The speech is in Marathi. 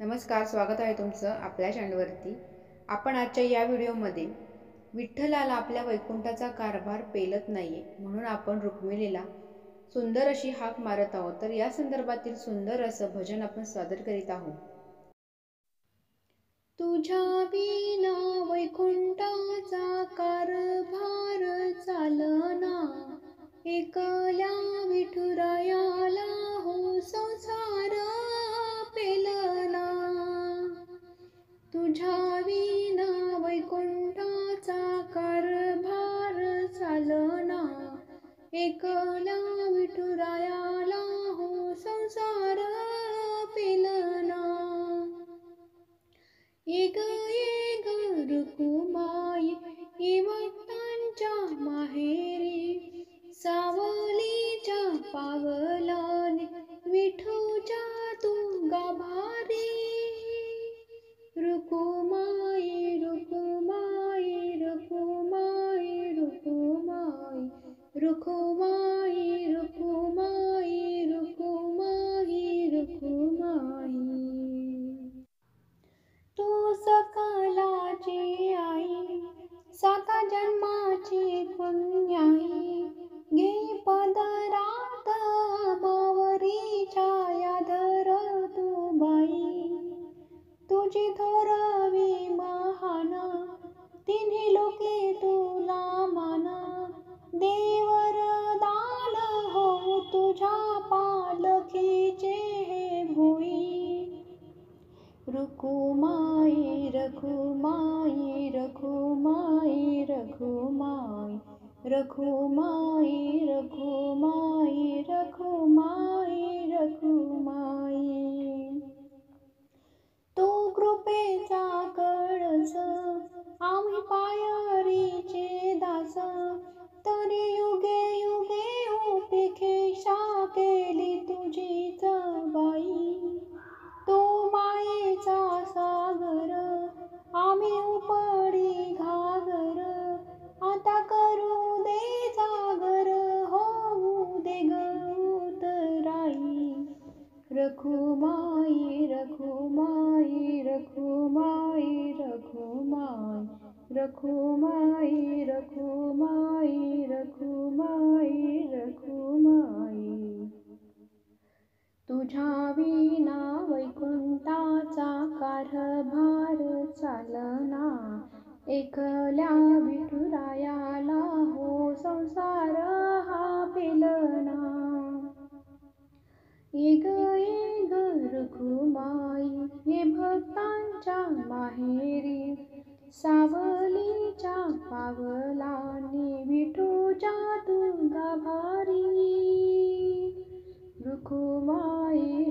नमस्कार, स्वागत आहे तुमचं आपल्या चॅनलवरती. आपण आजच्या या व्हिडिओमध्ये विठ्ठलाला आपल्या वैकुंठाचा कारभार पेलत नाहीये म्हणून आपण रुक्मिणीला सुंदर अशी हाक मारत आहोत. तर या संदर्भातील सुंदर असं भजन आपण सादर करीत आहोत. तुझ्या विना वैकुंठाचा कारभार चालना, एकल्या विठुरायाला हो संसार पेलना. तुझ्या विना वैकुंठाचा कारभार चालना, एकल्या विठुरायाला हो संसार पेलना. ये ग रुक्माई ये भक्तांच्या माहेरी, सावलीच्या पावलाने विठूच्या तू गाभारी. रुक्माई रुक्माई रुक्माई रुक्माई रुक्माई रुक्माई रुक्माई रुक्माई. तू सकलाची आई, साता जन्माची पुण्याई, घे पदरात मावरीच्या यादर तू बाई. तुझी थोरवी महान, तिन्ही लोके तुला मान, देवर दान हो तुझ्या पालखीचे हे भुई. रुक्माई रखुमाई रखुमाई रखुमाई रखुमाई रखुमाई रखुमाई रखुमाई. तो कृपेचा कळस आम्ही पायरीचे दास, तरी युगे युगे उपेक्षा केली तुझीच बाई. तो मायेचा सागर आम्ही उपडी घागर, आता करू दे जागर होऊ दे ग उतराई. रखुमाई रखुमाई रखुमाई रखुमाई रखुमाई रखुमाई रखुमाई रखुमाई. तुझ्या विना वैकुंठाचा कारभार चालना, एकल्या विठुरायाला हो संसार हा पेलना. ये ग रुक्माई ये भक्तांच्या माहेरी, सावलीच्या पावलाने विठूच्या तू गाभारी. रुक्माई